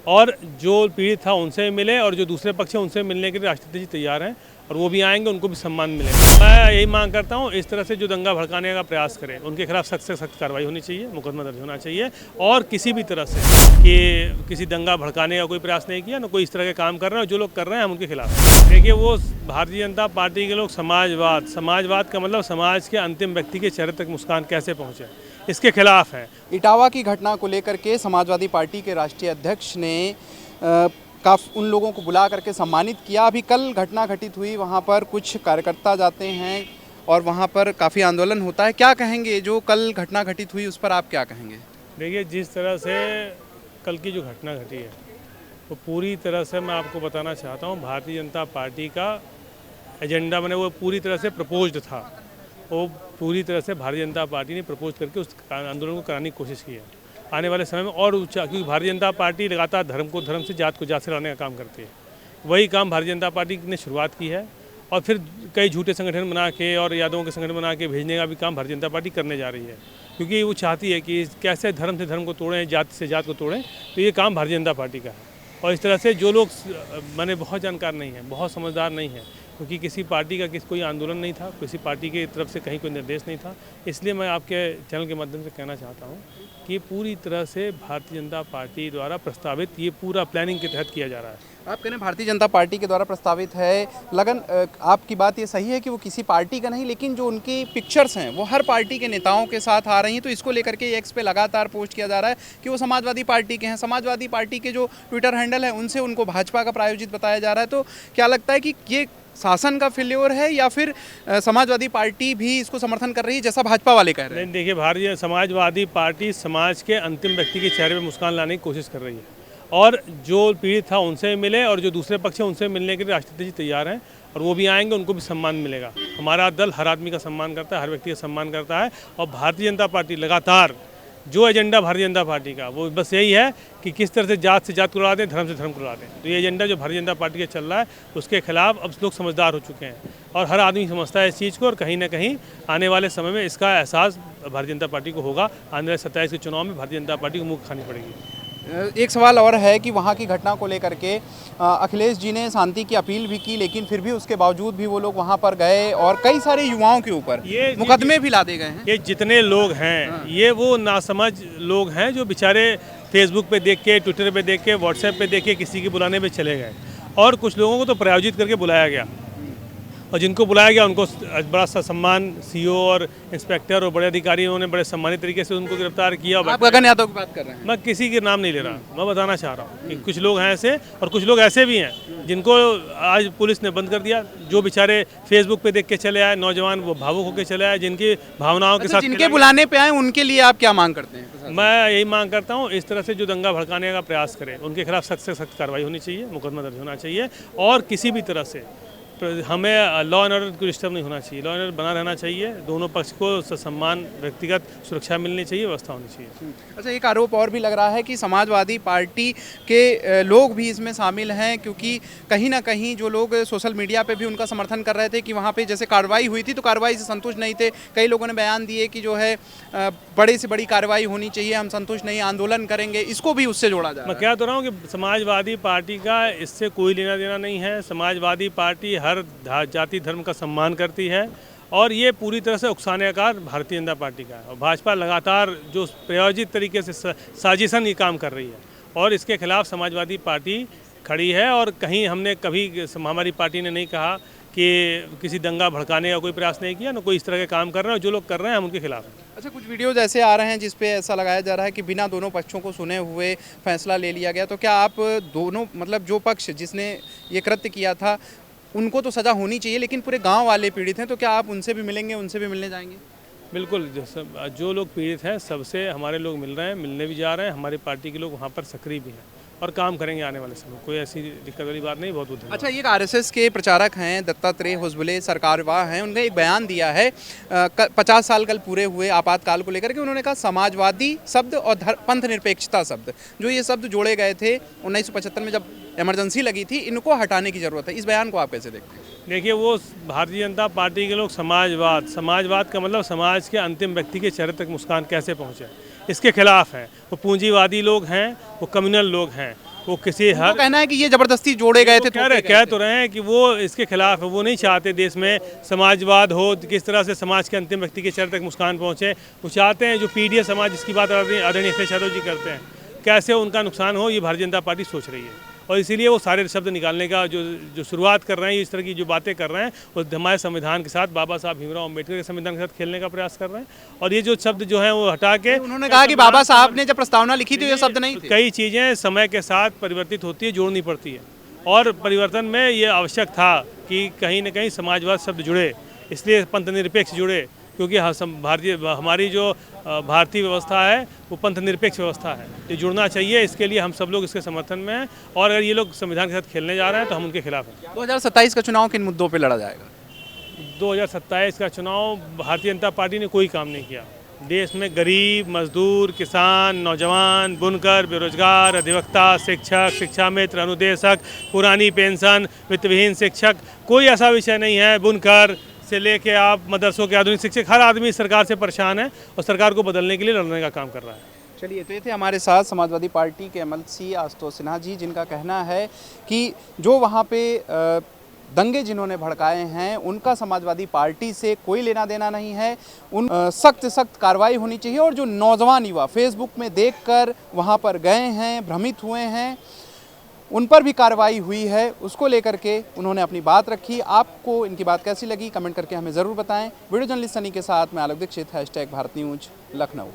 और जो पीड़ित था उनसे मिले और जो दूसरे पक्ष है उनसे मिलने के लिए राष्ट्रपति जी तैयार हैं और वो भी आएंगे, उनको भी सम्मान मिलेगा। मैं यही मांग करता हूँ, इस तरह से जो दंगा भड़काने का प्रयास करें उनके खिलाफ सख्त से सख्त कार्रवाई होनी चाहिए, मुकदमा दर्ज होना चाहिए। और किसी भी तरह से कि किसी दंगा भड़काने का कोई प्रयास नहीं किया, ना कोई इस तरह के काम कर रहे हैं, जो लोग कर रहे हैं हम उनके खिलाफ। देखिए, वो भारतीय जनता पार्टी के लोग समाजवाद का मतलब समाज के अंतिम व्यक्ति के चेहरे तक मुस्कान कैसे पहुँचे, इसके खिलाफ है। इटावा की घटना को लेकर के समाजवादी पार्टी के राष्ट्रीय अध्यक्ष ने उन लोगों को बुला करके सम्मानित किया। अभी कल घटना घटित हुई, वहाँ पर कुछ कार्यकर्ता जाते हैं और वहाँ पर काफ़ी आंदोलन होता है। क्या कहेंगे, जो कल घटना घटित हुई उस पर आप क्या कहेंगे? देखिए, जिस तरह से कल की जो घटना घटी है वो पूरी तरह से मैं आपको बताना चाहता हूँ, भारतीय जनता पार्टी का एजेंडा मैंने वो पूरी तरह से प्रपोज्ड था। वो पूरी तरह से भारतीय जनता पार्टी ने प्रपोज करके उस आंदोलन को कराने की कोशिश की है। आने वाले समय में और ऊंचा, क्योंकि भारतीय जनता पार्टी लगातार धर्म को धर्म से, जात को जात से लाने का काम करती है। वही काम भारतीय जनता पार्टी ने शुरुआत की है और फिर कई झूठे संगठन बना के और यादवों के संगठन बना के भेजने का भी काम भारतीय जनता पार्टी करने जा रही है, क्योंकि वो चाहती है कि कैसे धर्म से धर्म को तोड़ें, जात से जात को तोड़ें। तो ये काम भारतीय जनता पार्टी का है। और इस तरह से जो लोग मैंने बहुत जानकार नहीं है, बहुत समझदार नहीं है, क्योंकि किसी पार्टी का कोई आंदोलन नहीं था, किसी पार्टी की तरफ से कहीं कोई निर्देश नहीं था। इसलिए मैं आपके चैनल के माध्यम से कहना चाहता हूँ कि पूरी तरह से भारतीय जनता पार्टी द्वारा प्रस्तावित ये पूरा प्लानिंग के तहत किया जा रहा है। आप कह रहे हैं भारतीय जनता पार्टी के द्वारा प्रस्तावित है। लगन आपकी बात ये सही है कि वो किसी पार्टी का नहीं, लेकिन जो उनकी पिक्चर्स हैं वो हर पार्टी के नेताओं के साथ आ रही हैं। तो इसको लेकर के एक्स पे लगातार पोस्ट किया जा रहा है कि वो समाजवादी पार्टी के हैं। समाजवादी पार्टी के जो ट्विटर हैंडल है उनसे उनको भाजपा का प्रायोजित बताया जा रहा है। तो क्या लगता है कि ये शासन का फेल्योर है या फिर समाजवादी पार्टी भी इसको समर्थन कर रही है, जैसा भाजपा वाले कह रहे हैं? देखिए, भारतीय समाजवादी पार्टी समाज के अंतिम व्यक्ति के चेहरे पर मुस्कान लाने की कोशिश कर रही है और जो पीड़ित था उनसे मिले और जो दूसरे पक्ष है उनसे मिलने के लिए राष्ट्रपति जी तैयार हैं और वो भी आएंगे, उनको भी सम्मान मिलेगा। हमारा दल हर आदमी का सम्मान करता है, हर व्यक्ति का सम्मान करता है। और भारतीय जनता पार्टी लगातार जो एजेंडा भारतीय जनता पार्टी का वो बस यही है कि किस तरह से जात को लड़ा दें, धर्म से धर्म को लड़ा दें। तो ये एजेंडा जो भारतीय जनता पार्टी का चल रहा है उसके खिलाफ अब लोग समझदार हो चुके हैं और हर आदमी समझता है इस चीज़ को। और कहीं ना कहीं आने वाले समय में इसका एहसास भारतीय जनता पार्टी को होगा। आने वाले 27 के चुनाव में भारतीय जनता पार्टी को मुँह खानी पड़ेगी। एक सवाल और है कि वहाँ की घटना को लेकर के अखिलेश जी ने शांति की अपील भी की, लेकिन फिर भी उसके बावजूद भी वो लोग वहाँ पर गए और कई सारे युवाओं के ऊपर मुकदमे भी लादे गए हैं। ये जितने लोग हैं ये वो नासमझ लोग हैं जो बेचारे फेसबुक पे देख के, ट्विटर पे देख के, व्हाट्सएप पे देख के किसी के बुलाने पे चले गए और कुछ लोगों को तो प्रायोजित करके बुलाया गया और जिनको बुलाया गया उनको बड़ा सा सम्मान, सीओ और इंस्पेक्टर और बड़े अधिकारियों ने बड़े सम्मानित तरीके से उनको गिरफ्तार किया। आप गगन यादव की बात कर रहे हैं? मैं किसी के नाम नहीं ले रहा, मैं बताना चाह रहा हूँ कि कुछ लोग हैं ऐसे और कुछ लोग ऐसे भी हैं जिनको आज पुलिस ने बंद कर दिया, जो बेचारे फेसबुक पे देख के चले आए, नौजवान वो भावुक होकर चले आए, जिनकी भावनाओं के साथ जिनके बुलाने पे आए उनके लिए आप क्या मांग करते हैं? मैं यही मांग करता हूँ, इस तरह से जो दंगा भड़काने का प्रयास करें उनके खिलाफ सख्त से सख्त कार्रवाई होनी चाहिए, मुकदमा दर्ज होना चाहिए। और किसी भी तरह से हमें लॉ एंड ऑर्डर को डिस्टर्ब नहीं होना चाहिए, लॉ एंड ऑर्डर बना रहना चाहिए, दोनों पक्ष को सम्मान, व्यक्तिगत सुरक्षा मिलनी चाहिए, व्यवस्था होनी चाहिए। अच्छा, एक आरोप और भी लग रहा है कि समाजवादी पार्टी के लोग भी इसमें शामिल हैं, क्योंकि कहीं ना कहीं जो लोग सोशल मीडिया पे भी उनका समर्थन कर रहे थे कि वहाँ पे जैसे कार्रवाई हुई थी तो कार्रवाई से संतुष्ट नहीं थे। कई लोगों ने बयान दिए कि जो है बड़े से बड़ी कार्रवाई होनी चाहिए, हम संतुष्ट नहीं, आंदोलन करेंगे। इसको भी उससे जोड़ा जा रहा है। मैं क्या तो रहा हूँ कि समाजवादी पार्टी का इससे कोई लेना देना नहीं है। समाजवादी पार्टी हर जाति धर्म का सम्मान करती है और ये पूरी तरह से उकसाने का कार्य भारतीय जनता पार्टी का है। और भाजपा लगातार जो प्रायोजित तरीके से साजिशन ये काम कर रही है और इसके खिलाफ समाजवादी पार्टी खड़ी है। और कहीं हमने कभी हमारी पार्टी ने नहीं कहा कि किसी दंगा भड़काने का कोई प्रयास नहीं किया, ना कोई इस तरह के काम कर रहे हैं। जो लोग कर रहे हैं हम उनके खिलाफ हैं। अच्छा, कुछ वीडियोज ऐसे आ रहे हैं जिसपे ऐसा लगाया जा रहा है कि बिना दोनों पक्षों को सुने हुए फैसला ले लिया गया। तो क्या आप दोनों, मतलब जो पक्ष जिसने ये कृत्य किया था उनको तो सज़ा होनी चाहिए, लेकिन पूरे गांव वाले पीड़ित हैं, तो क्या आप उनसे भी मिलेंगे, उनसे भी मिलने जाएंगे? बिल्कुल, जो लोग पीड़ित हैं सबसे हमारे लोग मिल रहे हैं, मिलने भी जा रहे हैं। हमारी पार्टी के लोग वहाँ पर सक्रिय भी हैं और काम करेंगे आने वाले समय। कोई ऐसी दिक्कत वाली बात नहीं। बहुत बहुत अच्छा, ये आरएसएस के प्रचारक हैं दत्तात्रेय होसबले सरकारवाह हैं, उन्होंने एक बयान दिया है 50 साल कल पूरे हुए आपातकाल को लेकर के। उन्होंने कहा समाजवादी शब्द और पंथ निरपेक्षता शब्द, जो ये शब्द जोड़े गए थे 1975 में जब इमरजेंसी लगी थी, इनको हटाने की ज़रूरत है। इस बयान को आप कैसे देखते हैं? देखिए, वो भारतीय जनता पार्टी के लोग समाजवाद का मतलब समाज के अंतिम व्यक्ति के चेहरे तक मुस्कान कैसे पहुँचे, इसके खिलाफ हैं। वो पूंजीवादी लोग हैं, वो कम्युनल लोग हैं, वो किसी उनका कहना है कि ये जबरदस्ती जोड़े गए थे, कह तो रहे हैं कि वो इसके खिलाफ है, वो नहीं चाहते देश में समाजवाद हो, किस तरह से समाज के अंतिम व्यक्ति के चेहरे तक मुस्कान पहुंचे। वो चाहते हैं जो पीडीएस समाज जिसकी बात आदरणीय अखिलेश यादव जी करते हैं, कैसे उनका नुकसान हो, ये भारतीय जनता पार्टी सोच रही है। और इसीलिए वो सारे शब्द निकालने का जो शुरुआत कर रहे हैं, इस तरह की जो बातें कर रहे हैं, वो हमारे संविधान के साथ, बाबा साहब भीमराव अम्बेडकर के संविधान के साथ खेलने का प्रयास कर रहे हैं। और ये जो शब्द जो है वो हटा के, उन्होंने कहा कि बाबा साहब ने जब प्रस्तावना लिखी तो ये शब्द नहीं थे। कई चीज़ें समय के साथ परिवर्तित होती है, जोड़नी पड़ती है, और परिवर्तन में ये आवश्यक था कि कहीं ना कहीं समाजवाद शब्द जुड़े, इसलिए पंथ निरपेक्ष जुड़े, क्योंकि हमारी जो भारतीय व्यवस्था है वो पंथ निरपेक्ष व्यवस्था है, ये जुड़ना चाहिए। इसके लिए हम सब लोग इसके समर्थन में हैं, और अगर ये लोग संविधान के साथ खेलने जा रहे हैं तो हम उनके खिलाफ हैं। 2027 का चुनाव किन मुद्दों पे लड़ा जाएगा? 2027 का चुनाव भारतीय जनता पार्टी ने कोई काम नहीं किया। देश में गरीब, मजदूर, किसान, नौजवान, बुनकर, बेरोजगार, अधिवक्ता, शिक्षक, शिक्षा मित्र, अनुदेशक, पुरानी पेंशन, वित्तविहीन शिक्षक, कोई ऐसा विषय नहीं है। बुनकर से लेके आप मदरसों के आधुनिक शिक्षक, हर आदमी सरकार से परेशान है और सरकार को बदलने के लिए लड़ने का काम कर रहा है। चलिए, तो ये थे हमारे साथ समाजवादी पार्टी के एमएलसी आशुतोष सिन्हा जी, जिनका कहना है कि जो वहाँ पे दंगे जिन्होंने भड़काए हैं उनका समाजवादी पार्टी से कोई लेना देना नहीं है। उन सख्त कार्रवाई होनी चाहिए, और जो नौजवान युवा फेसबुक में देखकर वहाँ पर गए हैं, भ्रमित हुए हैं, उन पर भी कार्रवाई हुई है, उसको लेकर के उन्होंने अपनी बात रखी। आपको इनकी बात कैसी लगी कमेंट करके हमें ज़रूर बताएं। वीडियो जर्नलिस्ट सनी के साथ मैं आलोक दीक्षित, #भारत न्यूज लखनऊ।